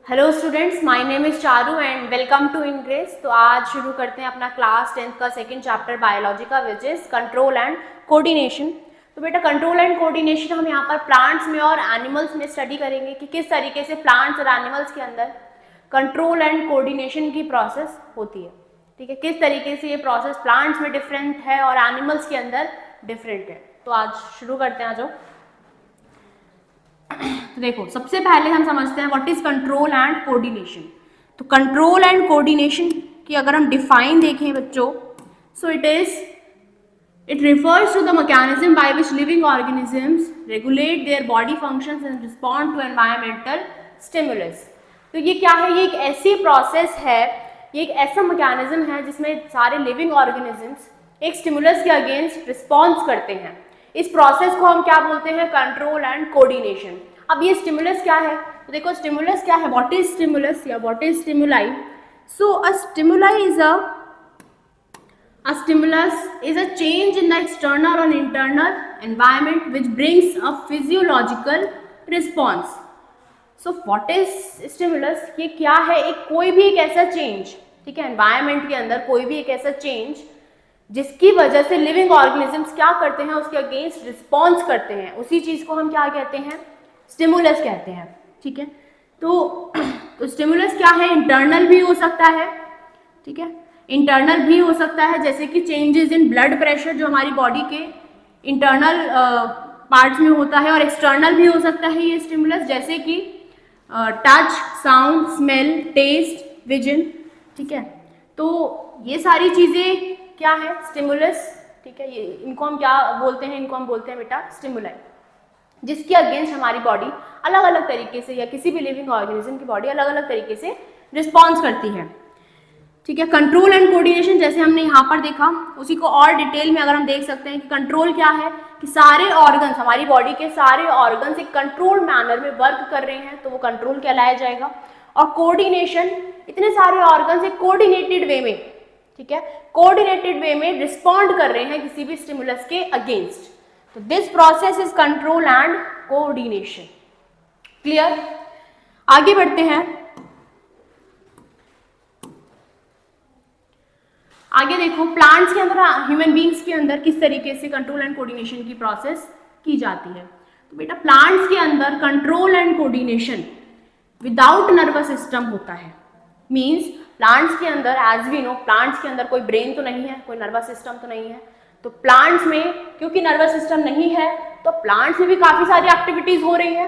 Hello students, my name is Charu and welcome to Ingress. तो आज शुरू करते हैं अपना क्लास 10th का सेकंड चैप्टर बायोलॉजी का, which is control and coordination. तो बेटा कंट्रोल एंड कोऑर्डिनेशन हम यहाँ पर प्लांट्स में और एनिमल्स में स्टडी करेंगे कि किस तरीके से प्लांट्स और एनिमल्स के अंदर कंट्रोल एंड कोऑर्डिनेशन की प्रोसेस होती है। ठीक है, किस तरीके से ये प्रोसेस प्लांट्स में डिफरेंट है और एनिमल्स के अंदर डिफरेंट है। तो आज शुरू करते हैं। जो देखो, सबसे पहले हम समझते हैं what is control and coordination. तो कंट्रोल एंड कोऑर्डिनेशन की अगर हम डिफाइन देखें बच्चों, so it refers to the mechanism by which living organisms regulate their body functions and respond to environmental stimulus। तो ये क्या है? ये एक ऐसी प्रोसेस है, ये एक ऐसा मैकेनिज्म है जिसमें सारे लिविंग ऑर्गेनिजम्स एक स्टिमुलस के अगेंस्ट रिस्पॉन्स करते हैं। इस प्रोसेस को हम क्या बोलते हैं? Control and coordination. अब ये स्टिमुलस क्या है? तो देखो, स्टिमुलस क्या है, व्हाट इज स्टिमुलस या what is stimuli. So a stimuli is A stimulus is a change in the external or internal environment which brings a physiological response. So what is stimulus? ये क्या है? कोई भी एक ऐसा चेंज, ठीक है, एनवायरमेंट के अंदर कोई भी एक ऐसा चेंज जिसकी वजह से लिविंग ऑर्गेनिजम्स क्या करते हैं? उसके अगेंस्ट रिस्पॉन्स करते हैं। उसी चीज को हम क्या कहते हैं? स्टिमुलस कहते हैं। ठीक है, तो स्टिमुलस क्या है? इंटरनल भी हो सकता है, ठीक है, इंटरनल भी हो सकता है, जैसे कि चेंजेस इन ब्लड प्रेशर जो हमारी बॉडी के इंटरनल पार्ट्स में होता है, और एक्सटर्नल भी हो सकता है ये स्टिमुलस, जैसे कि touch, sound, smell, taste, vision. ठीक है, तो ये सारी चीजें क्या है? स्टिमुलस। ठीक है, ये इनको हम क्या बोलते हैं? इनको हम बोलते हैं बेटा स्टिमुलाई, जिसके अगेंस्ट हमारी बॉडी अलग अलग तरीके से, या किसी भी लिविंग ऑर्गेनिज्म की बॉडी अलग अलग तरीके से रिस्पॉन्स करती है। ठीक है, कंट्रोल एंड कोऑर्डिनेशन जैसे हमने यहाँ पर देखा, उसी को और डिटेल में अगर हम देख सकते हैं कि कंट्रोल क्या है, कि सारे ऑर्गन्स, हमारी बॉडी के सारे ऑर्गन्स एक कंट्रोल मैनर में वर्क कर रहे हैं, तो वो कंट्रोल कहलाया जाएगा। और कोऑर्डिनेशन, इतने सारे ऑर्गन्स एक कोऑर्डिनेटेड वे में, ठीक है, कोऑर्डिनेटेड वे में रिस्पॉन्ड कर रहे हैं किसी भी स्टिमुलस के अगेंस्ट। तो this process is control and coordination. Clear? आगे बढ़ते हैं। आगे देखो, प्लांट्स के अंदर, ह्यूमन बींग्स के अंदर किस तरीके से कंट्रोल एंड कोऑर्डिनेशन की प्रोसेस की जाती है। तो बेटा प्लांट्स के अंदर control and coordination without nervous system होता है। मींस प्लांट्स के अंदर, एज वी नो, प्लांट्स के अंदर कोई ब्रेन तो नहीं है, कोई नर्वस सिस्टम तो नहीं है। तो प्लांट्स में क्योंकि नर्वस सिस्टम नहीं है, तो प्लांट्स में भी काफी सारी एक्टिविटीज हो रही है,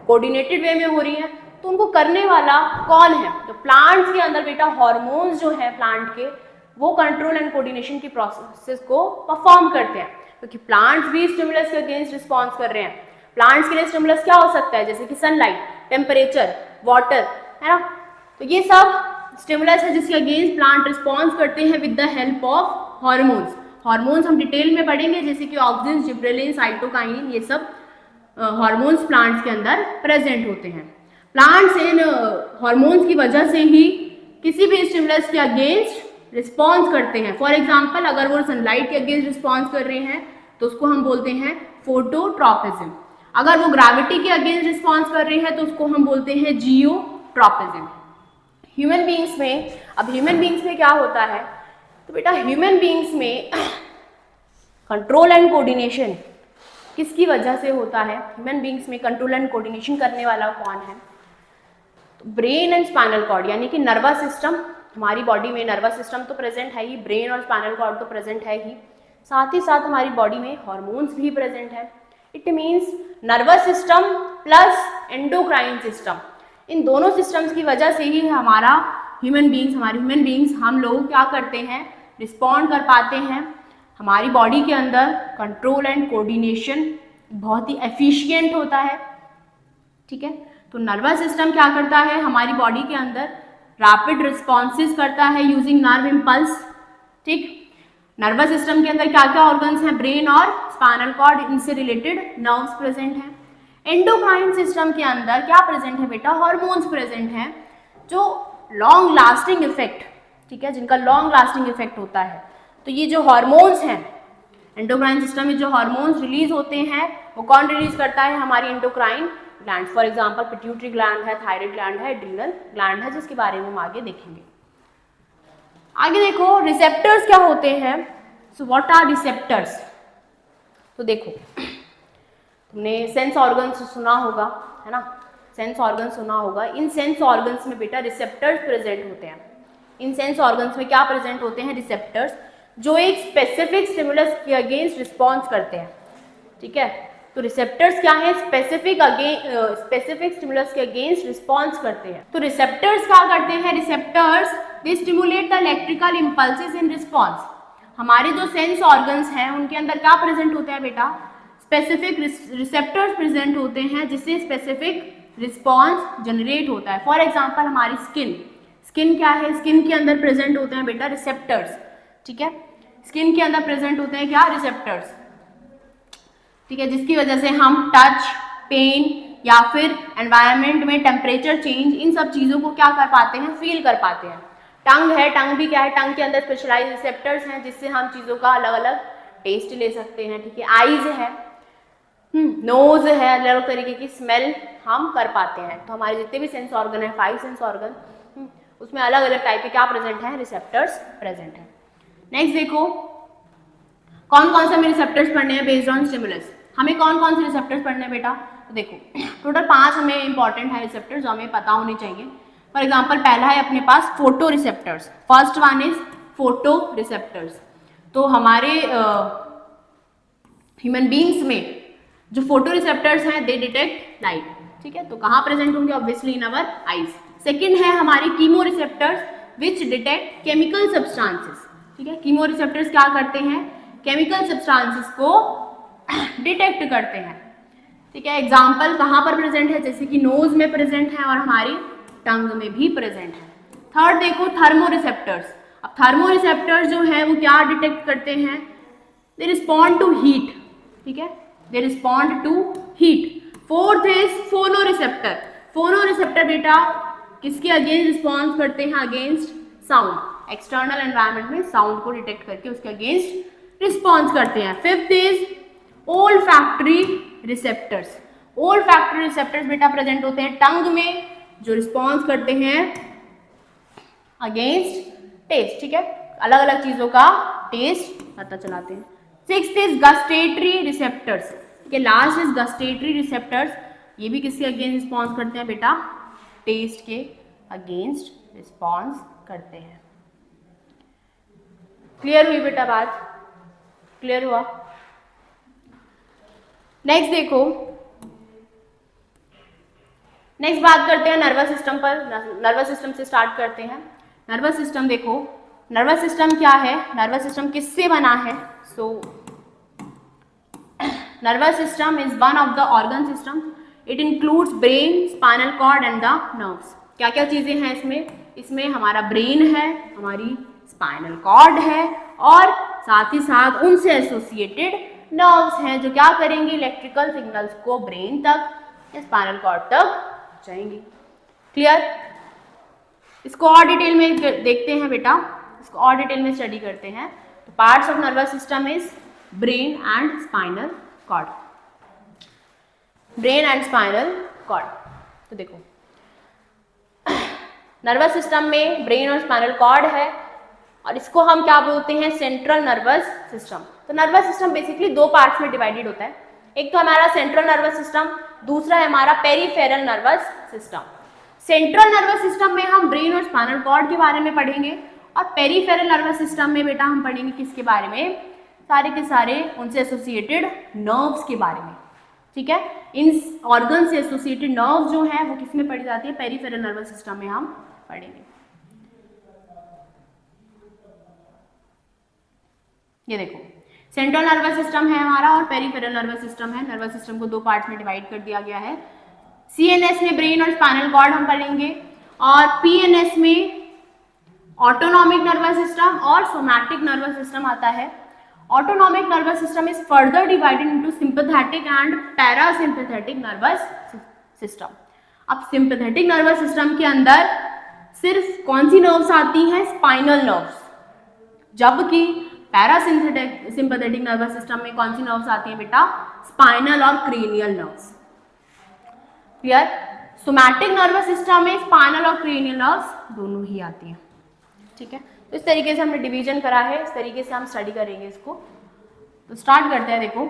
कोऑर्डिनेटेड वे में हो रही है। तो उनको करने वाला कौन है? तो प्लांट्स के अंदर बेटा हॉर्मोन्स जो है प्लांट के, वो कंट्रोल एंड कोऑर्डिनेशन की प्रोसेस को परफॉर्म करते हैं, क्योंकि प्लांट्स भी स्टिमुलस के अगेंस्ट रिस्पॉन्स कर रहे हैं। प्लांट्स के लिए स्टिमुलस क्या हो सकता है? जैसे कि सनलाइट, टेम्परेचर, वाटर, है ना। तो ये सब स्टिमुलस है जिसके अगेंस्ट प्लांट रिस्पॉन्स करते हैं with the help of hormones. Hormones हम डिटेल में पढ़ेंगे, जैसे कि ऑक्सिन, जिब्रेलिन, साइटोकाइनिन, ये सब हॉर्मोन्स प्लांट्स के अंदर प्रेजेंट होते हैं। प्लांट्स इन हॉर्मोन्स की वजह से ही किसी भी स्टिमुलस के अगेंस्ट रिस्पॉन्स करते हैं। फॉर एग्जाम्पल, अगर वो सनलाइट के अगेंस्ट रिस्पॉन्स कर रहे हैं तो उसको हम बोलते हैं फोटोट्रॉपिज्म। अगर वो ग्रेविटी के अगेंस्ट रिस्पॉन्स कर रहे हैं तो उसको हम बोलते हैं जियोट्रॉपिज्म। ह्यूमन बींग्स में, अब ह्यूमन बींग्स में क्या होता है? तो बेटा ह्यूमन बींग्स में कंट्रोल एंड कोऑर्डिनेशन किसकी वजह से होता है? ह्यूमन बींग्स में कंट्रोल एंड कोऑर्डिनेशन करने वाला कौन है? तो ब्रेन एंड स्पाइनल कॉर्ड, यानी कि नर्वस सिस्टम। हमारी बॉडी में नर्वस सिस्टम तो प्रेजेंट है ही, ब्रेन और स्पाइनल कॉर्ड तो प्रेजेंट है ही, साथ ही साथ हमारी बॉडी में हॉर्मोन्स भी प्रेजेंट है। It means nervous system plus endocrine system, इन दोनों सिस्टम्स की वजह से ही हमारे ह्यूमन बींग्स हम लोग क्या करते हैं? रिस्पॉन्ड कर पाते हैं। हमारी बॉडी के अंदर कंट्रोल एंड कोऑर्डिनेशन बहुत ही एफिशिएंट होता है। ठीक है, तो नर्वस सिस्टम क्या करता है? हमारी बॉडी के अंदर रैपिड रिस्पॉन्सेस करता है यूजिंग नर्व इम्पल्स। ठीक, नर्वस सिस्टम के अंदर क्या क्या ऑर्गन्स हैं? ब्रेन और स्पाइनल कॉर्ड, इनसे रिलेटेड नर्व्स प्रेजेंट हैं। एंडोक्राइन सिस्टम के अंदर क्या प्रेजेंट है बेटा? हॉर्मोन्स प्रेजेंट हैं, जो लॉन्ग लास्टिंग इफेक्ट, ठीक है, जिनका लॉन्ग लास्टिंग इफेक्ट होता है। तो ये जो हॉर्मोन्स हैं, एंडोक्राइन सिस्टम में जो हॉर्मोन्स रिलीज होते हैं, वो कौन रिलीज करता है? हमारी endocrine gland, for example pituitary gland है, थायराइड ग्लैंड है, एड्रिनल ग्लैंड है, जिसके बारे में हम आगे देखेंगे। आगे देखो रिसेप्टर्स क्या होते हैं। So what are receptors. तो देखो तुमने सेंस ऑर्गन्स सुना होगा, है ना, सेंस ऑर्गन सुना होगा। इन सेंस ऑर्गन्स में बेटा रिसेप्टर्स प्रेजेंट होते हैं। इन सेंस ऑर्गन्स में क्या प्रेजेंट होते हैं, रिसेप्टर्स, जो एक स्पेसिफिक स्टिमुलस के अगेंस्ट रिस्पॉन्स करते हैं। ठीक है, तो रिसेप्टर्स क्या है, स्पेसिफिक स्टिमुलस के अगेंस्ट रिस्पॉन्स करते हैं। तो रिसेप्टर्स क्या करते हैं, receptors they stimulate the electrical impulses in response. हमारे जो सेंस ऑर्गन्स हैं उनके अंदर क्या प्रेजेंट होते हैं बेटा, स्पेसिफिक रिसेप्टर्स प्रेजेंट होते हैं, जिससे स्पेसिफिक रिस्पॉन्स जनरेट होता है। फॉर एग्जाम्पल हमारी स्किन क्या है, स्किन के अंदर प्रेजेंट होते हैं बेटा रिसेप्टर्स। ठीक है, स्किन के अंदर प्रेजेंट होते हैं क्या, रिसेप्टर्स। ठीक है, जिसकी वजह से हम टच, पेन या फिर एनवायरनमेंट में टेम्परेचर चेंज, इन सब चीज़ों को क्या कर पाते हैं, फील कर पाते हैं। टंग है, टंग भी क्या है, टंग के अंदर स्पेशलाइज रिसेप्टर्स हैं, जिससे हम चीज़ों का अलग अलग टेस्ट ले सकते हैं। ठीक है, आईज है, नोज है, अलग अलग तरीके की स्मेल हम कर पाते हैं। तो हमारे जितने भी सेंस ऑर्गन है, 5 सेंस ऑर्गन, उसमें अलग अलग टाइप के क्या प्रेजेंट हैं, रिसेप्टर्स प्रेजेंट हैं। नेक्स्ट देखो कौन कौन से हमें रिसेप्टर्स पढ़ने हैं बेस्ड ऑन स्टिमुलस। हमें कौन कौन से रिसेप्टर्स पढ़ने हैं बेटा, तो देखो टोटल 5 हमें इंपॉर्टेंट है रिसेप्टर्स जो हमें पता होने चाहिए। फॉर एग्जाम्पल पहला है अपने पास photo receptors. First one is photo receptors. तो हमारे ह्यूमन बींग्स में जो फोटो रिसेप्टर्स हैं दे डिटेक्ट लाइट। ठीक है, तो कहाँ प्रेजेंट होंगे, ऑब्वियसली इन अवर आईज। सेकेंड है हमारे कीमो रिसेप्टर्स विच डिटेक्ट केमिकल सब्सटेंसेस। ठीक है, कीमो रिसेप्टर्स क्या करते हैं, केमिकल सब्सटेंसेस को डिटेक्ट करते हैं। ठीक है, एग्जाम्पल कहाँ पर प्रेजेंट है, जैसे कि नोज में प्रेजेंट है और हमारी टंग में भी प्रेजेंट है। थर्ड देखो थर्मो रिसेप्टर्स। अब थर्मो रिसेप्टर्स जो है वो क्या डिटेक्ट करते हैं, दे रिस्पॉन्ड टू हीट। ठीक है, they respond to heat. Fourth is phono receptor. Phono receptor बेटा किसके अगेंस्ट रिस्पॉन्स करते हैं, अगेंस्ट साउंड। एक्सटर्नल एनवायरनमेंट में साउंड को डिटेक्ट करके उसके अगेंस्ट रिस्पॉन्स करते हैं। Fifth is olfactory receptors. Olfactory receptors बेटा प्रेजेंट होते हैं टंग में, जो रिस्पॉन्स करते हैं अगेंस्ट टेस्ट। ठीक है, अलग अलग चीजों का टेस्ट पता चलाते हैं। Sixth is gustatory receptors. ठीक है, लास्ट इज गस्टेटरी रिसेप्टर्स। ये भी किसके अगेंस्ट रिस्पॉन्स करते हैं बेटा, टेस्ट के अगेंस्ट रिस्पॉन्स करते हैं। क्लियर हुई बेटा बात, क्लियर हुआ। नेक्स्ट देखो, नेक्स्ट बात करते हैं नर्वस सिस्टम पर। नर्वस सिस्टम से स्टार्ट करते हैं। नर्वस सिस्टम देखो, नर्वस सिस्टम क्या है, नर्वस सिस्टम किससे बना है। So nervous system is one of the organ system. It includes brain, spinal cord and the nerves. क्या क्या चीजें हैं इसमें, इसमें हमारा ब्रेन है, हमारी स्पाइनल कॉर्ड है और साथ ही साथ उनसे एसोसिएटेड नर्व्स हैं, जो क्या करेंगे, इलेक्ट्रिकल सिग्नल्स को ब्रेन तक या स्पाइनल कॉर्ड तक जाएंगी। क्लियर, इसको और डिटेल में देखते हैं बेटा, इसको और डिटेल में स्टडी करते हैं। तो parts of nervous system is brain and spinal cord. Brain and spinal cord. तो देखो नर्वस सिस्टम में ब्रेन और स्पाइनल कॉर्ड है और इसको हम क्या बोलते हैं, सेंट्रल नर्वस सिस्टम। तो नर्वस सिस्टम बेसिकली दो पार्ट्स में डिवाइडेड होता है। एक तो हमारा सेंट्रल नर्वस सिस्टम, दूसरा है हमारा peripheral nervous system. Central nervous system में हम ब्रेन और स्पाइनल कॉर्ड के बारे में पढ़ेंगे और पेरिफेरल नर्वस सिस्टम में बेटा हम पढ़ेंगे किसके बारे में, सारे के सारे उनसे एसोसिएटेड नर्व्स के बारे में। ठीक है, इन ऑर्गन से एसोसिएटेड नर्व्स जो है वो किस में पढ़ी जाती है, पेरिफेरल नर्वस सिस्टम में हम पढ़ेंगे। ये देखो सेंट्रल नर्वस सिस्टम है हमारा और पेरिफेरल नर्वस सिस्टम है। नर्वस सिस्टम को दो पार्ट्स में डिवाइड कर दिया गया है। सीएनएस में ब्रेन और स्पाइनल कॉर्ड हम पढ़ेंगे और पीएनएस में ऑटोनॉमिक नर्वस सिस्टम और सोमैटिक नर्वस सिस्टम आता है। Autonomic nervous system is further divided into sympathetic and parasympathetic nervous system. अब सिंपैथेटिक नर्वस सिस्टम के अंदर सिर्फ कौन सी नर्व्स आती हैं, स्पाइनल नर्व्स, जबकि पैरासिम्पैथेटिक नर्वस सिस्टम में कौन सी नर्व्स आती हैं बेटा, स्पाइनल और cranial nerves. Clear? Somatic nervous system में स्पाइनल और क्रेनियल नर्व्स दोनों ही आती हैं, ठीक है? तो इस तरीके से हमने डिवीजन करा है, इस तरीके से हम स्टडी करेंगे इसको। तो स्टार्ट करते हैं। देखो,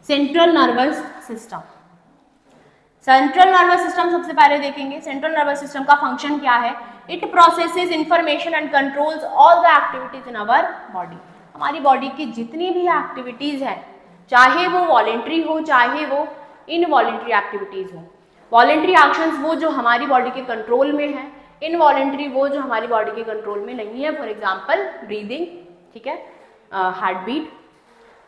central nervous system. Central nervous system सबसे पहले देखेंगे। सेंट्रल नर्वस सिस्टम का फंक्शन क्या है? It processes information and controls all the activities in our body. हमारी बॉडी की जितनी भी एक्टिविटीज हैं, चाहे वो वॉलेंट्री हो चाहे वो इनवॉलेंट्री एक्टिविटीज हो। वॉलेंट्री एक्शंस वो जो हमारी बॉडी के कंट्रोल में है, इनवॉलेंट्री वो जो हमारी बॉडी के कंट्रोल में नहीं है। फॉर एग्जाम्पल ब्रीदिंग, ठीक है, हार्ट बीट।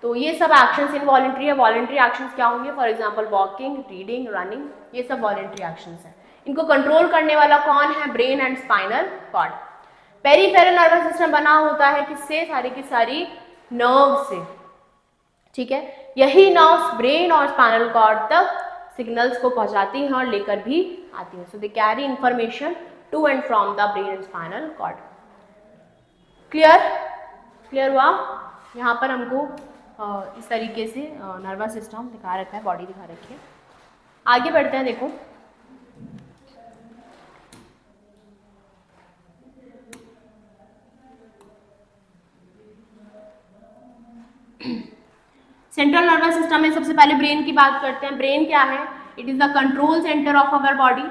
तो ये सब एक्शंस इनवॉलेंट्री है। वॉलेंट्री एक्शंस क्या होंगे? For example walking, reading, running, ये सब वॉलेंट्री एक्शंस हैं। इनको कंट्रोल करने वाला कौन है? Brain and spinal cord. Peripheral nervous system बना होता है किससे? सारी की सारी नर्व से, ठीक है? यही नर्व्स ब्रेन और स्पाइनल कॉर्ड तक सिग्नल्स को पहुंचाती हैं और लेकर भी आती हैं। So they carry information to and from the brain and spinal cord. Clear? Clear हुआ? यहाँ पर हमको इस तरीके से नर्वस सिस्टम दिखा रखा है, बॉडी दिखा रखी है। आगे बढ़ते हैं। देखो, सेंट्रल नर्वस सिस्टम में सबसे पहले ब्रेन की बात करते हैं। ब्रेन क्या है? It is the control centre of our body.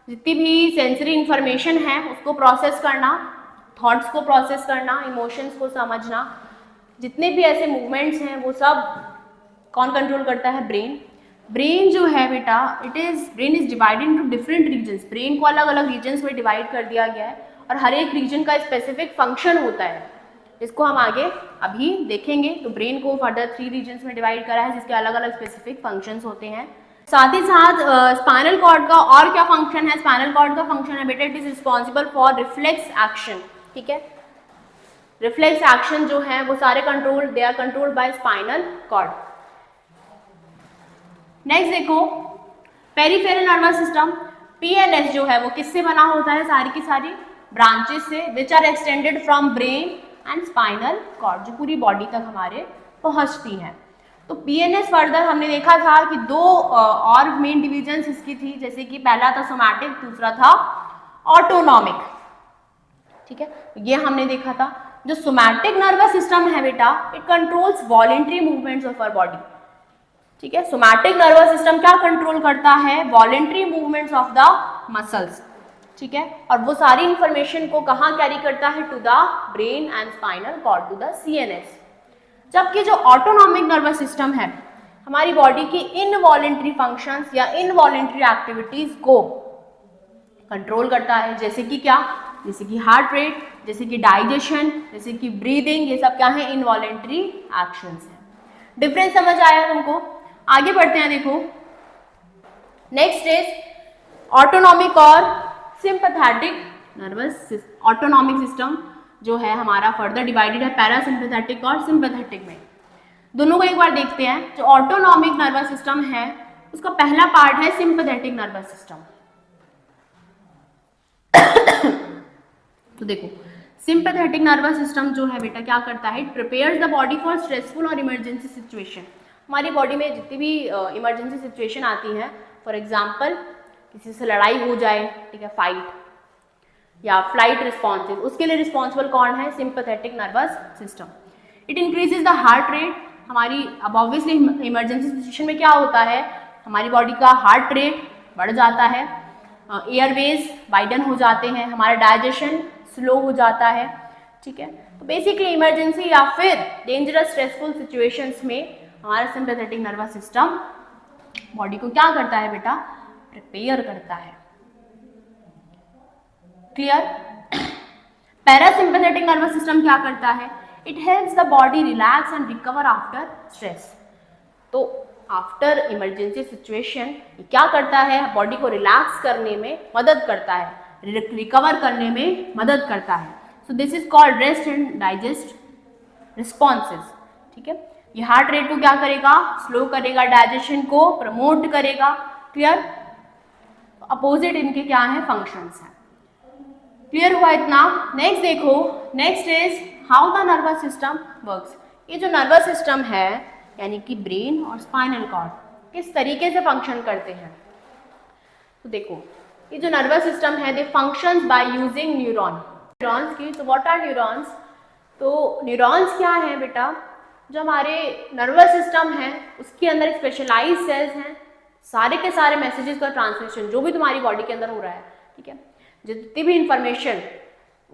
जितनी भी सेंसरी इंफॉर्मेशन है उसको प्रोसेस करना, थॉट्स को प्रोसेस करना, इमोशंस को समझना, जितने भी ऐसे मूवमेंट्स हैं वो सब कौन कंट्रोल करता है? ब्रेन। ब्रेन जो है बेटा, brain is divided into different regions. Brain को अलग अलग रीजन्स में डिवाइड कर दिया गया है और हर एक रीजन का स्पेसिफिक फंक्शन होता है, जिसको हम आगे अभी देखेंगे। तो ब्रेन को फर्दर 3 रीजन्स में डिवाइड करा है जिसके अलग अलग स्पेसिफिक फंक्शंस होते हैं। साथ ही साथ स्पाइनल कॉर्ड का और क्या फंक्शन है? स्पाइनल कॉर्ड का फंक्शन है बेटा, it is responsible for reflex action, ठीक है? रिफ्लेक्स एक्शन जो है वो सारे they are controlled by spinal cord. Next देखो, पेरिफेरल नर्वस सिस्टम, पीएनएस जो है वो किससे बना होता है? सारी की सारी ब्रांचेस से, which are extended from brain and spinal cord, जो पूरी बॉडी तक हमारे पहुंचती हैं। तो पीएनएस फर्दर हमने देखा था कि 2 और मेन डिविजन्स इसकी थी, जैसे कि पहला था सोमैटिक, दूसरा था ऑटोनॉमिक, ठीक है? ये हमने देखा था। जो सोमैटिक नर्वस सिस्टम है बेटा, it controls voluntary movements of our body, ठीक है? सोमैटिक नर्वस सिस्टम क्या कंट्रोल करता है? Voluntary movements of the muscles, ठीक है? और वो सारी इंफॉर्मेशन को कहाँ कैरी करता है? To the brain and spinal cord, to the CNS. जबकि जो ऑटोनॉमिक नर्वस सिस्टम है, हमारी बॉडी की इनवॉलेंट्री फंक्शंस या इनवॉलेंट्री एक्टिविटीज को कंट्रोल करता है। जैसे कि क्या? जैसे कि हार्ट रेट, जैसे कि डाइजेशन, जैसे कि ब्रीदिंग, ये सब क्या है? इनवॉलेंट्री एक्शंस हैं। डिफरेंस समझ आया तुमको? आगे बढ़ते हैं। देखो, नेक्स्ट इज ऑटोनॉमिक और सिंपैथेटिक नर्वस। ऑटोनॉमिक सिस्टम जो है हमारा फर्दर डिवाइडेड है पैरासिम्पैथेटिक और सिंपैथेटिक में। दोनों को एक बार देखते हैं। जो ऑटोनॉमिक नर्वस सिस्टम है उसका पहला पार्ट है सिंपैथेटिक नर्वस सिस्टम। तो देखो, सिंपैथेटिक नर्वस सिस्टम जो है बेटा क्या करता है? It prepares the body for stressful और इमरजेंसी सिचुएशन। हमारी बॉडी में जितनी भी इमरजेंसी सिचुएशन आती है, फॉर एग्जांपल किसी से लड़ाई हो जाए, ठीक है, फाइट या फ्लाइट रिस्पॉन्सेज, उसके लिए रिस्पॉन्सिबल कौन है? Sympathetic nervous system. It increases the heart rate. हमारी अब ऑब्वियसली इमरजेंसी सिचुएशन में क्या होता है? हमारी बॉडी का हार्ट रेट बढ़ जाता है, एयरवेज वाइडन हो जाते हैं, हमारा डाइजेशन स्लो हो जाता है, ठीक है? तो बेसिकली इमरजेंसी या फिर डेंजरस स्ट्रेसफुल सिचुएशंस में हमारा सिंपैथेटिक नर्वस सिस्टम बॉडी को क्या करता है बेटा? प्रिपेयर करता है। क्लियर? पैरासिम्पैथेटिक नर्वस सिस्टम क्या करता है? It helps the body relax and recover after stress. तो आफ्टर इमरजेंसी सिचुएशन क्या करता है? बॉडी को रिलैक्स करने में मदद करता है, रिकवर करने में मदद करता है। सो this is called rest and digest responses, ठीक है? ये हार्ट रेट को क्या करेगा? स्लो करेगा, डाइजेशन को प्रमोट करेगा। क्लियर? अपोजिट इनके क्या है? फंक्शंस हैं। क्लियर हुआ इतना? नेक्स्ट देखो, next is how the nervous system works. ये जो नर्वस सिस्टम है यानी कि ब्रेन और स्पाइनल कॉर्ड किस तरीके से फंक्शन करते हैं। तो देखो, ये जो नर्वस सिस्टम है दे फंक्शंस बाय यूजिंग न्यूरॉन्स की। तो व्हाट आर न्यूरॉन्स? तो न्यूरॉन्स क्या है बेटा? जो हमारे नर्वस सिस्टम है उसके अंदर स्पेशलाइज सेल्स हैं, सारे के सारे मैसेजेस का ट्रांसमिशन जो भी तुम्हारी बॉडी के अंदर हो रहा है, ठीक है, जितनी भी इंफॉर्मेशन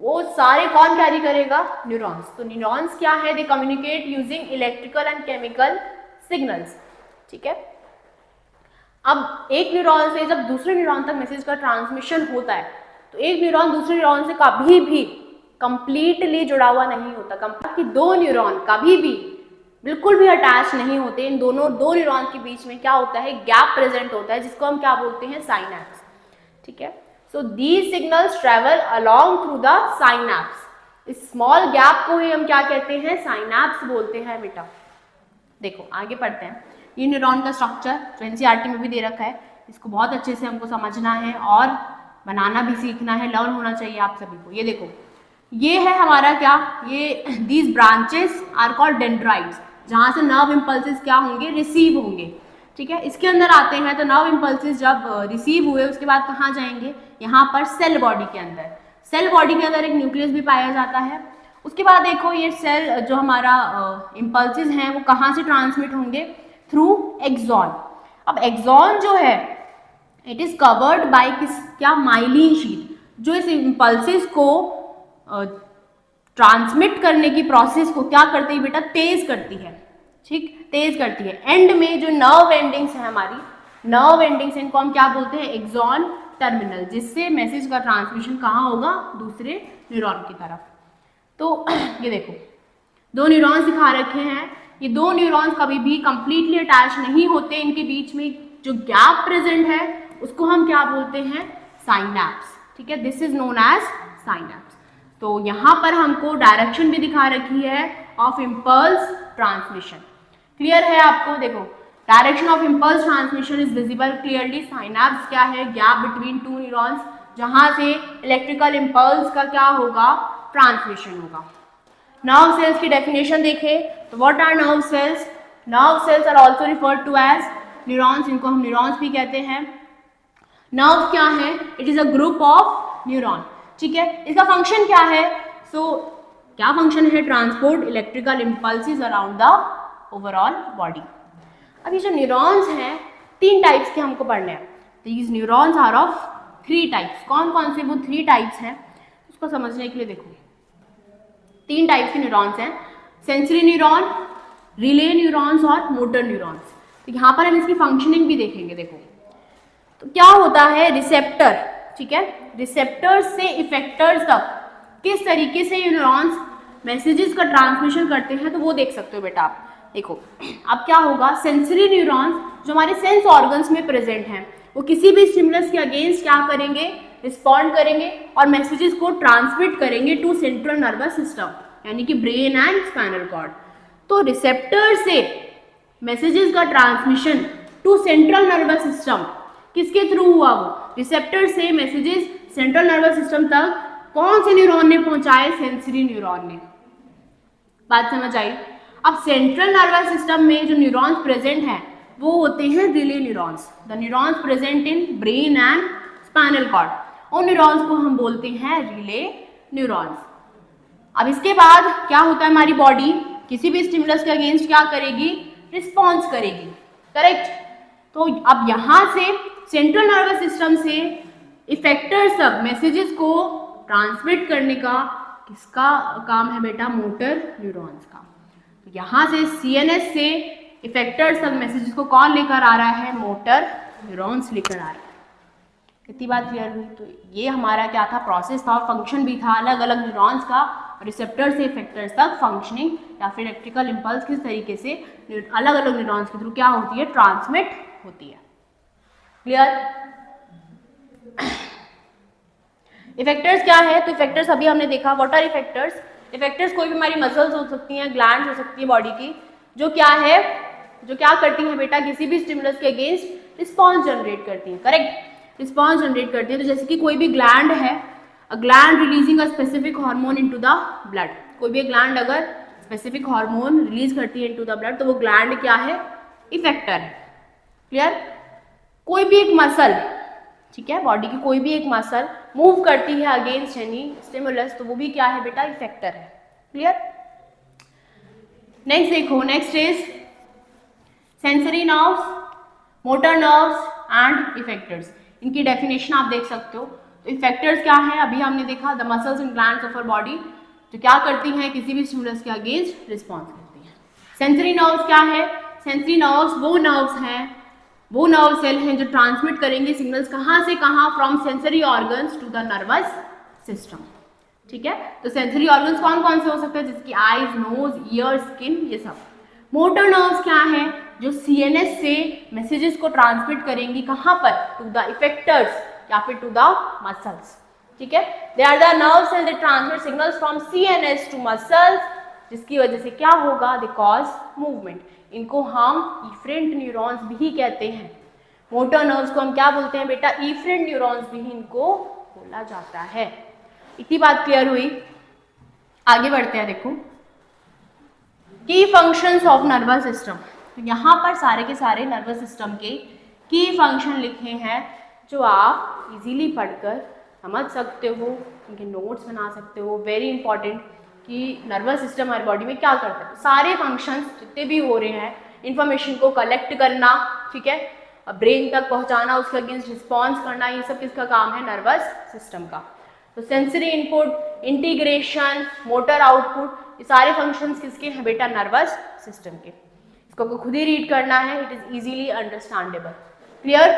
वो सारे कौन कैरी करेगा? न्यूरॉन्स। तो न्यूरॉन्स क्या है? दे communicate using electrical and chemical signals, ठीक है। अब एक न्यूरॉन से जब दूसरे न्यूरॉन तक मैसेज का ट्रांसमिशन होता है तो एक न्यूरॉन दूसरे न्यूरॉन से कभी भी कंप्लीटली जुड़ा हुआ नहीं होता। कि दो न्यूरॉन कभी भी बिल्कुल भी अटैच नहीं होते। इन दो न्यूरॉन के बीच में क्या होता है? गैप प्रेजेंट होता है, जिसको हम क्या बोलते हैं? साइनैप्स, ठीक है। So these signals travel along through the synapse. इस स्मॉल गैप को ही हम क्या कहते हैं? साइनैप्स बोलते हैं बेटा। देखो आगे पढ़ते हैं। ये न्यूरॉन का स्ट्रक्चर जो एनसीईआरटी में भी दे रखा है, इसको बहुत अच्छे से हमको समझना है और बनाना भी सीखना है, लर्न होना चाहिए आप सभी को। ये देखो, ये है हमारा क्या? ये these branches are called dendrites, जहाँ से नर्व इम्पल्सेस क्या होंगे? रिसीव होंगे, ठीक है। इसके अंदर आते हैं तो नर्व इम्पल्सेस जब रिसीव हुए उसके बाद कहाँ जाएंगे? यहाँ पर सेल बॉडी के अंदर। सेल बॉडी के अंदर एक न्यूक्लियस भी पाया जाता है। उसके बाद देखो ये सेल जो हमारा इम्पल्सेस हैं वो कहाँ से ट्रांसमिट होंगे? Through axon. अब एक्सॉन जो है इट इज कवर्ड बाय क्या? माइलिन शीट, जो इस इम्पल्सेस को ट्रांसमिट करने की प्रोसेस को क्या करती है बेटा? तेज करती है, ठीक, तेज करती है। एंड में जो नर्व एंडिंग्स है हमारी, नर्व एंडिंग्स, इनको हम क्या बोलते हैं? एक्सॉन टर्मिनल, जिससे मैसेज का ट्रांसमिशन कहाँ होगा? दूसरे न्यूरॉन की तरफ। तो ये देखो दो न्यूरॉन्स दिखा रखे हैं। ये दो न्यूरॉन्स कभी भी कंप्लीटली अटैच नहीं होते, इनके बीच में जो गैप प्रेजेंट है उसको हम क्या बोलते हैं? साइनैप्स, ठीक है। This is known as synapse. तो यहाँ पर हमको डायरेक्शन भी दिखा रखी है ऑफ इम्पल्स ट्रांसमिशन। क्लियर है आपको? देखो, direction of impulse transmission is visible clearly. Synapse क्या है? गैप बिटवीन टू न्यूरॉन्स, जहाँ से इलेक्ट्रिकल इम्पल्स का क्या होगा? ट्रांसमिशन होगा। नर्व सेल्स की डेफिनेशन देखें तो what are nerve cells? Nerve cells are also referred to as neurons, इनको हम न्यूरॉन्स भी कहते हैं। नर्व क्या है? It is a group of neuron, ठीक है। इसका फंक्शन क्या है? क्या फंक्शन है? Transport electrical impulses around the overall body. अब ये जो न्यूरॉन्स हैं 3 टाइप्स के हमको पढ़ने हैं। These neurons are of 3 types. कौन कौन से वो 3 टाइप्स हैं उसको समझने के लिए देखो, 3 टाइप्स के न्यूरॉन्स हैं, सेंसरी न्यूरॉन, रिले न्यूरॉन्स और मोटर न्यूरॉन्स। तो यहाँ पर हम इसकी फंक्शनिंग भी देखेंगे। देखो तो क्या होता है? रिसेप्टर, ठीक है, रिसेप्टर्स से इफेक्टर्स तक किस तरीके से न्यूरॉन्स मैसेजेस का ट्रांसमिशन करते हैं तो वो देख सकते हो बेटा आप। देखो अब क्या होगा? सेंसरी न्यूरॉन्स जो हमारे सेंस ऑर्गन्स में प्रेजेंट हैं वो किसी भी स्टिमुलस के अगेंस्ट क्या करेंगे? रिस्पॉन्ड करेंगे और मैसेजेस को ट्रांसमिट करेंगे टू सेंट्रल नर्वस सिस्टम, यानी कि ब्रेन एंड स्पाइनल कॉर्ड। तो रिसेप्टर से मैसेजेस का transmission to central nervous system किसके थ्रू हुआ? वो रिसेप्टर से मैसेजेस सेंट्रल नर्वस सिस्टम तक कौन से न्यूरॉन ने पहुंचाए? सेंसरी न्यूरॉन ने। बात समझ आई? अब सेंट्रल नर्वस सिस्टम में जो न्यूरॉन्स प्रेजेंट हैं वो होते हैं relay neurons. The neurons present in brain and spinal cord, उन न्यूरॉन्स को हम बोलते हैं रिले न्यूरॉन्स। अब इसके बाद क्या होता है? हमारी बॉडी किसी भी स्टिमुलस के अगेंस्ट क्या करेगी? रिस्पॉन्स करेगी, करेक्ट। तो अब यहाँ से सेंट्रल नर्वस सिस्टम से इफेक्टर्स तक मैसेजेस को ट्रांसमिट करने का किसका काम है बेटा? मोटर न्यूरॉन्स का। तो यहाँ से सीएनएस से इफेक्टर्स तक मैसेजेस को कौन लेकर आ रहा है? मोटर न्यूरॉन्स लेकर आ रहा है। कितनी बात क्लियर हुई? तो ये हमारा क्या था? प्रोसेस था और फंक्शन भी था अलग अलग न्यूरॉन्स का, रिसेप्टर से इफेक्टर्स तक फंक्शनिंग या फिर इलेक्ट्रिकल इम्पल्स किस तरीके से अलग अलग न्यूरॉन्स के थ्रू क्या होती है? ट्रांसमिट होती है। क्लियर? इफेक्टर्स क्या है? तो इफेक्टर्स अभी हमने देखा। What are effectors? इफेक्टर्स कोई भी हमारी मसल्स हो सकती हैं, ग्लैंड्स हो सकती है बॉडी की, जो क्या है, जो क्या करती हैं बेटा? किसी भी स्टिमुलस के अगेंस्ट रिस्पॉन्स जनरेट करती हैं, करेक्ट, रिस्पॉन्स जनरेट करती है। तो जैसे कि कोई भी ग्लैंड है, a gland releasing a specific hormone into the blood, कोई भी ग्लैंड अगर स्पेसिफिक हार्मोन रिलीज करती है इनटू द ब्लड, तो वो ग्लैंड क्या है, इफेक्टर है। क्लियर? कोई भी एक मसल, ठीक है, बॉडी की कोई भी एक मसल मूव करती है अगेंस्ट एनी स्टिमुलस, तो वो भी क्या है बेटा, इफेक्टर है। क्लियर? नेक्स्ट देखो, next is sensory nerves, motor nerves and effectors. इनकी डेफिनेशन आप देख सकते हो। तो इफेक्टर्स क्या है, अभी हमने देखा, the muscles and glands of our body जो क्या करती हैं, किसी भी स्टिमुलस के अगेंस्ट रिस्पॉन्स करती हैं। सेंसरी नर्व्स क्या है, सेंसरी नर्व्स वो नर्व्स हैं, वो नर्व सेल हैं जो ट्रांसमिट करेंगे सिग्नल्स कहाँ से कहाँ, from sensory organs to the nervous system. ठीक है, तो सेंसरी ऑर्गन्स कौन कौन से हो सकते हैं, जिसकी आईज, नोज, ईयर, स्किन, ये सब। मोटर नर्व्स क्या है, जो सीएनएस से मैसेजेस को ट्रांसमिट करेंगी कहाँ पर, टू द इफेक्टर्स या फिर टू द मसल्स। ठीक है, they are the nerves and they transmit signals from CNS to muscles, जिसकी वजह से क्या होगा, दे कॉज मूवमेंट। इनको हम इफरेंट न्यूरॉन्स भी कहते हैं। मोटर नर्व्स को हम क्या बोलते हैं बेटा, इफरेंट न्यूरॉन्स भी इनको बोला जाता है। इतनी बात क्लियर हुई, आगे बढ़ते हैं। देखो, की फंक्शंस ऑफ नर्वस सिस्टम, तो यहाँ पर सारे के सारे नर्वस सिस्टम के की फंक्शन लिखे हैं, जो आप इजीली पढ़कर समझ सकते हो, उनके नोट्स बना सकते हो। वेरी इंपॉर्टेंट कि नर्वस सिस्टम हमारी बॉडी में क्या करता है, सारे फंक्शंस जितने भी हो रहे हैं, इंफॉर्मेशन को कलेक्ट करना, ठीक है, ब्रेन तक पहुंचाना, उसके अगेंस्ट रिस्पॉन्स करना, ये सब किसका काम है, नर्वस सिस्टम का। तो sensory input, integration, motor output, ये सारे फंक्शंस किसके हैं बेटा, नर्वस सिस्टम के। इसको आपको खुद ही रीड करना है, it is easily understandable. Clear?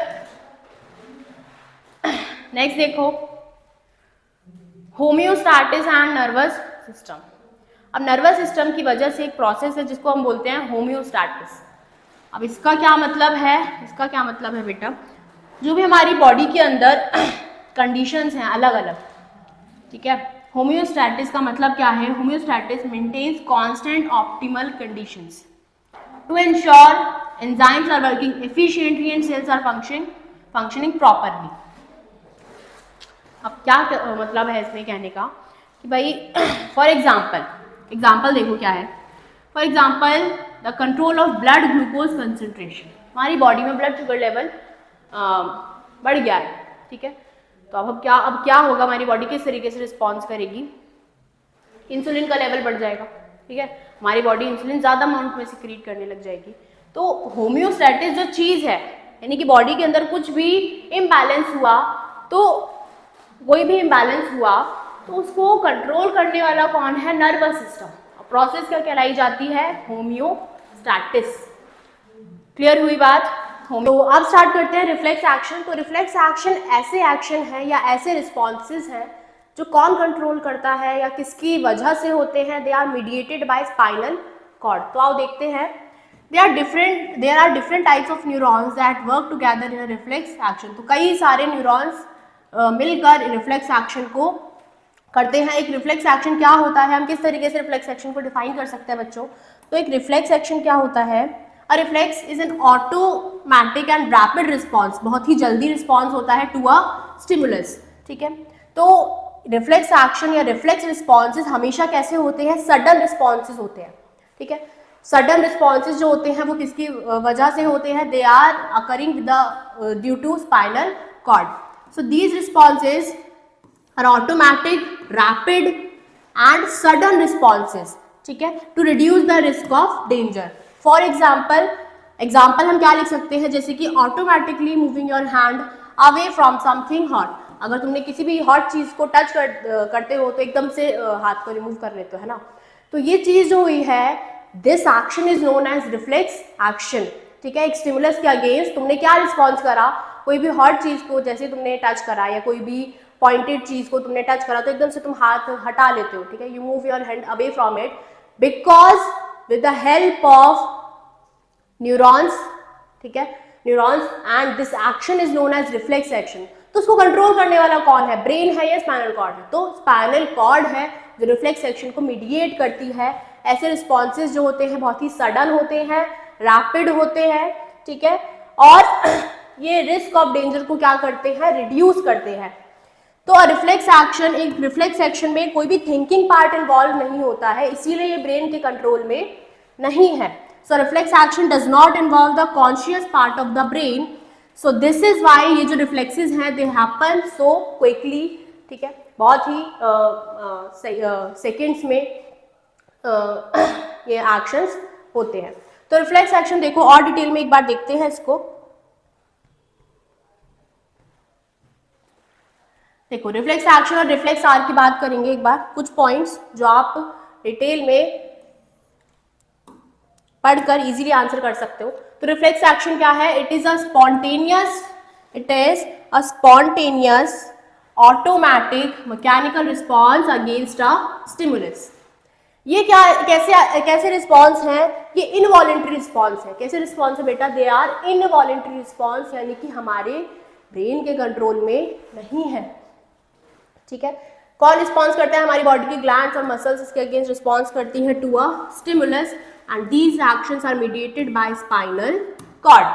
Next देखो, होम्योस्टैटिस एंड नर्वस सिस्टम। अब नर्वस सिस्टम की वजह से एक प्रोसेस है जिसको हम बोलते हैं होम्योस्टैटिस। अब इसका क्या मतलब है, इसका क्या मतलब है बेटा, जो भी हमारी बॉडी के अंदर कंडीशंस हैं अलग अलग, ठीक है, होम्योस्टैटिस का मतलब क्या है, homeostasis maintains constant optimal conditions to ensure enzymes are working efficiently and cells are functioning properly. अब क्या मतलब है इसमें कहने का कि भाई फॉर एग्जाम्पल देखो क्या है, for example the control of blood glucose concentration. हमारी बॉडी में ब्लड शुगर लेवल बढ़ गया है, ठीक है, तो अब क्या होगा, हमारी बॉडी किस तरीके से रिस्पॉन्स करेगी, इंसुलिन का लेवल बढ़ जाएगा, ठीक है, हमारी बॉडी इंसुलिन ज़्यादा अमाउंट में सिक्रीट करने लग जाएगी। तो होम्योस्टैटिस जो चीज़ है, यानी कि बॉडी के अंदर कुछ भी इम्बैलेंस हुआ, तो कोई भी इम्बैलेंस हुआ तो उसको कंट्रोल करने वाला कौन है, नर्वस सिस्टम। प्रोसेस क्या कहलाई जाती है, होम्योस्टैटिस। क्लियर हुई बात? तो अब स्टार्ट करते हैं रिफ्लेक्स एक्शन। तो रिफ्लेक्स एक्शन ऐसे एक्शन है या ऐसे रिस्पॉन्सेज हैं जो कौन कंट्रोल करता है या किसकी वजह से होते हैं, they are mediated by spinal cord. तो आओ देखते हैं, there are different types of neurons that work together in a reflex action. तो कई सारे न्यूरॉन्स मिलकर रिफ्लेक्स एक्शन को करते हैं। एक रिफ्लेक्स एक्शन क्या होता है, हम किस तरीके से रिफ्लेक्स एक्शन को डिफाइन कर सकते हैं बच्चों। तो एक रिफ्लेक्स एक्शन क्या होता है, a reflex is an automatic and rapid response, बहुत ही जल्दी रिस्पॉन्स होता है टू अ स्टिमुलस, ठीक है। तो रिफ्लेक्स एक्शन या रिफ्लेक्स रिस्पॉन्सेज हमेशा कैसे होते हैं, सडन रिस्पॉन्सेज होते हैं, ठीक है। सडन रिस्पॉन्सेज जो होते हैं वो किसकी वजह से होते हैं, they are occurring with due to spinal cord. So these responses are automatic, rapid and sudden responses, ठीक है, to reduce the risk of danger. For example हम क्या लिख सकते हैं, जैसे कि automatically moving your hand away from something hot. अगर तुमने किसी भी हॉट चीज को टच करते हो तो एकदम से हाथ को रिमूव कर लेते हो, है ना। तो ये चीज जो हुई है, this action is known as reflex action, ठीक है। एक स्टिमुलस के अगेंस्ट तुमने क्या रिस्पॉन्स करा, कोई भी हॉट चीज को जैसे तुमने टच करा या कोई भी पॉइंटेड चीज को तुमने टच करा तो एकदम से तुम हाथ हटा लेते हो, ठीक है, you move your hand away from it because with the help of neurons, ठीक है, neurons, and this action is known as reflex action. तो उसको कंट्रोल करने वाला कौन है, ब्रेन है या स्पाइनल कॉर्ड है, तो स्पाइनल कॉर्ड है जो रिफ्लेक्स एक्शन को मीडिएट करती है। ऐसे रिस्पॉन्सेज जो होते हैं बहुत ही सडन होते हैं, रैपिड होते हैं, ठीक है, और ये रिस्क ऑफ डेंजर को क्या करते हैं, रिड्यूस करते हैं। तो रिफ्लेक्स एक्शन, एक रिफ्लेक्स एक्शन में कोई भी थिंकिंग पार्ट इन्वॉल्व नहीं होता है, इसीलिए ये ब्रेन के कंट्रोल में नहीं है. So reflex action does not involve the conscious part of the brain. So this is why ये जो रिफ्लेक्सेस हैं दे हैपन सो क्विकली. ठीक है, बहुत ही सेकेंड्स में ये एक्शंस होते हैं. तो रिफ्लेक्स एक्शन देखो और डिटेल में एक बार देखते हैं इसको. देखो रिफ्लेक्स एक्शन और रिफ्लेक्स आर की बात करेंगे एक बार. कुछ पॉइंट्स जो आप डिटेल में पढ़कर इजीली आंसर कर सकते हो. तो रिफ्लेक्स एक्शन क्या है? It is a spontaneous automatic mechanical response against a stimulus. ये क्या, कैसे रिस्पॉन्स है? ये इनवॉलेंट्री रिस्पॉन्स है. कैसे रिस्पॉन्स है बेटा? दे आर इनवॉलेंट्री रिस्पॉन्स, यानी कि हमारे ब्रेन के कंट्रोल में नहीं है. ठीक है, कौन रिस्पॉन्स करता है? हमारी बॉडी की ग्लैंड्स और मसल्स इसके अगेंस्ट रिस्पॉन्स करती हैं to a stimulus and these actions are mediated by spinal cord.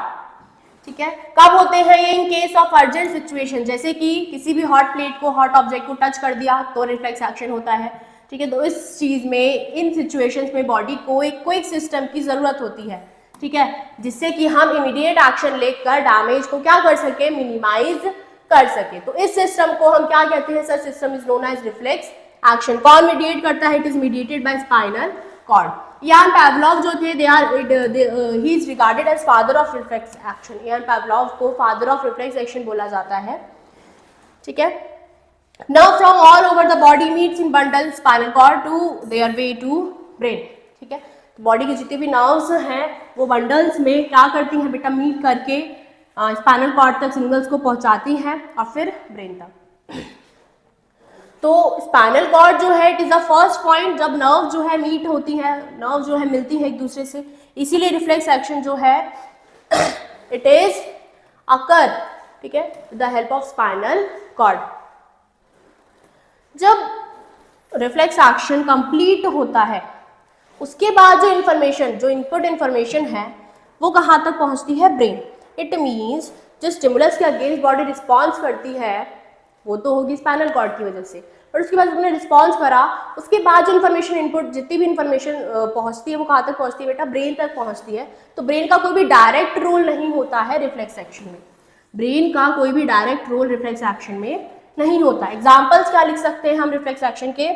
ठीक है, कब होते हैं ये? In case of urgent situation, जैसे कि किसी भी हॉट प्लेट को, हॉट ऑब्जेक्ट को टच कर दिया तो रिफ्लेक्स एक्शन होता है. ठीक है, तो इस चीज में, इन सिचुएशंस में बॉडी को एक क्विक सिस्टम की जरूरत होती है. ठीक है, जिससे कि हम इमीडिएट एक्शन लेकर डैमेज को क्या कर सके? मिनिमाइज कर सके. तो इस सिस्टम को हम क्या कहते हैं? Sir system is known as reflex action. कौन मीडिएट करता है? It is mediated by spinal cord. Ivan Pavlov जो थे, he is regarded as father of reflex action. Ivan Pavlov को फादर ऑफ रिफ्लेक्स एक्शन बोला जाता है. ठीक है, nerve from all over the body meets in bundle spinal cord to their way to brain. ठीक है, तो बॉडी की जितनी भी नर्व्स हैं वो बंडल्स में क्या करती हैं बेटा? मीट करके स्पाइनल कॉर्ड तक सिग्नल्स को पहुंचाती हैं और फिर ब्रेन तक. तो स्पाइनल कॉर्ड जो है it is the first point जब नर्व जो है मीट होती है, नर्व जो है मिलती है एक दूसरे से. इसीलिए रिफ्लेक्स एक्शन जो है इट इज अकर. ठीक है, with the help of spinal cord. जब रिफ्लेक्स एक्शन कंप्लीट होता है उसके बाद जो इन्फॉर्मेशन, जो इनपुट इन्फॉर्मेशन है वो कहाँ तक पहुँचती है? ब्रेन. इट मीन्स जो स्टिमुलस के अगेंस्ट बॉडी रिस्पॉन्स करती है वो तो होगी स्पाइनल कॉर्ड की वजह से, और उसके बाद उन्होंने रिस्पॉन्स करा, उसके बाद जो इन्फॉर्मेशन इनपुट, जितनी भी इन्फॉर्मेशन पहुँचती है वो कहाँ तक पहुँचती है बेटा? ब्रेन तक पहुँचती है. तो ब्रेन का कोई भी डायरेक्ट रोल नहीं होता है रिफ्लेक्स एक्शन में. ब्रेन का कोई भी डायरेक्ट रोल रिफ्लेक्स एक्शन में नहीं होता. एग्जाम्पल्स क्या लिख सकते हैं हम रिफ्लेक्स एक्शन के?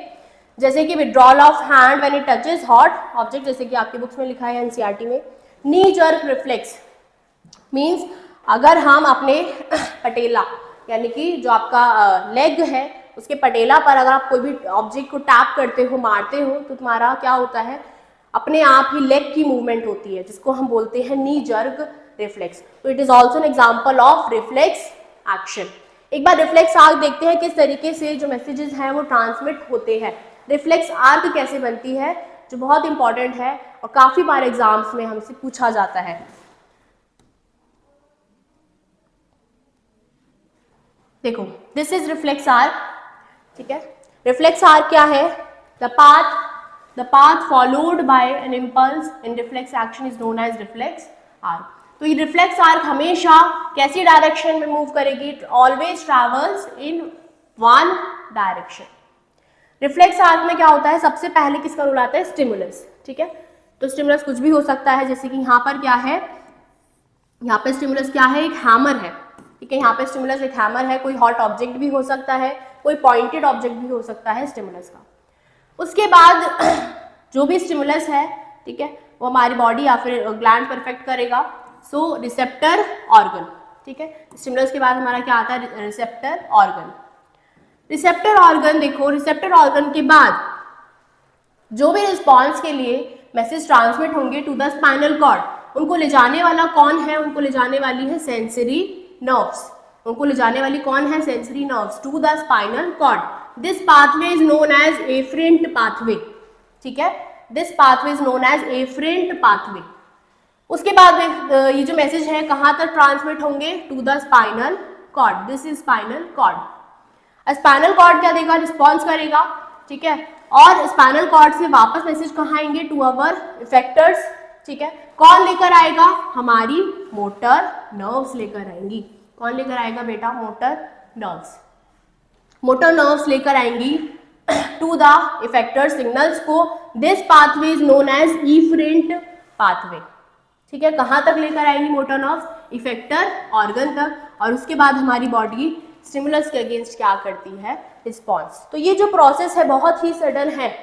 जैसे कि withdrawal of hand when it touches hot object, जैसे कि आपकी बुक्स में लिखा है एनसीईआरटी में. नी जर्क रिफ्लेक्स मींस अगर हम अपने पटेला, यानी कि जो आपका लेग है उसके पटेला पर अगर आप कोई भी ऑब्जेक्ट को टैप करते हो, मारते हो, तो तुम्हारा क्या होता है? अपने आप ही लेग की मूवमेंट होती है, जिसको हम बोलते हैं नी जर्क रिफ्लेक्स. तो it is also an example of reflex action. एक बार रिफ्लेक्स आर्क देखते हैं किस तरीके से जो मैसेजेस हैं वो ट्रांसमिट होते हैं. रिफ्लेक्स आर्क कैसे बनती है, जो बहुत इंपॉर्टेंट है और काफी बार एग्जाम्स में हमसे पूछा जाता है. देखो दिस इज रिफ्लेक्स आर्क. ठीक है, रिफ्लेक्स आर्क क्या है? The path followed by an impulse in reflex action is known as reflex arc. तो ये रिफ्लेक्स आर्क हमेशा कैसी डायरेक्शन में मूव करेगी? It always travels in one direction. Reflex arc में क्या होता है? सबसे पहले किसका रोल आता है? स्टिमुलस. ठीक है, तो स्टिमुलस कुछ भी हो सकता है, जैसे कि यहाँ पर क्या है? यहाँ पे स्टिमुलस क्या है? एक हैमर है. ठीक है, यहाँ पे स्टिमुलस एक हैमर है. कोई हॉट ऑब्जेक्ट भी हो सकता है, कोई पॉइंटेड ऑब्जेक्ट भी हो सकता है स्टिमुलस का. उसके बाद जो भी स्टिमुलस है, ठीक है, वो हमारी बॉडी या फिर ग्लैंड पर इफेक्ट करेगा. सो रिसेप्टर ऑर्गन. ठीक है, स्टिमुलस के बाद हमारा क्या आता है? Receptor organ. रिसेप्टर ऑर्गन, देखो रिसेप्टर ऑर्गन के बाद जो भी रिस्पॉन्स के लिए मैसेज ट्रांसमिट होंगे टू द स्पाइनल कॉर्ड, उनको ले जाने वाला कौन है? उनको ले जाने वाली है सेंसरी नर्व्स. उनको ले जाने वाली कौन है? Sensory nerves to the spinal cord. This pathway is known as afferent pathway. ठीक है, this pathway is known as afferent pathway. उसके बाद ये जो मैसेज है कहाँ तक ट्रांसमिट होंगे? To the spinal cord. This is spinal cord. Spinal cord क्या देगा? रिस्पॉन्स करेगा. ठीक है, और स्पाइनल कॉर्ड से वापस मैसेज कहाँ आएंगे? To our effectors. ठीक है, कौन लेकर आएगा? हमारी मोटर नर्व्स लेकर आएंगी. कौन लेकर आएगा बेटा? Motor nerves. मोटर नर्व्स लेकर आएंगी टू द इफेक्टर सिग्नल्स को. This pathway is known as efferent pathway. ठीक है, कहाँ तक लेकर आएंगी मोटर नर्व्स? इफेक्टर ऑर्गन तक. और उसके बाद हमारी बॉडी स्टिमुलस के अगेंस्ट क्या करती है? रिस्पॉन्स. तो ये जो प्रोसेस है बहुत ही सडन है,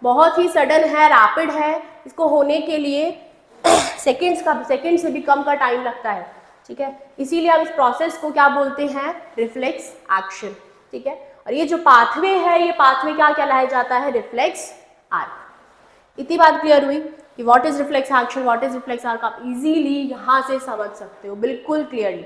बहुत ही सडन है, रैपिड है. इसको होने के लिए सेकेंड से भी कम का टाइम लगता है. ठीक है, इसीलिए हम इस प्रोसेस को क्या बोलते हैं? Reflex action. ठीक है, और ये जो पाथवे है, ये पाथवे क्या कहलाया जाता है? Reflex arc. इतनी बात क्लियर हुई कि what is reflex action, what is reflex arc. आप इजीली यहाँ से समझ सकते हो बिल्कुल क्लियरली.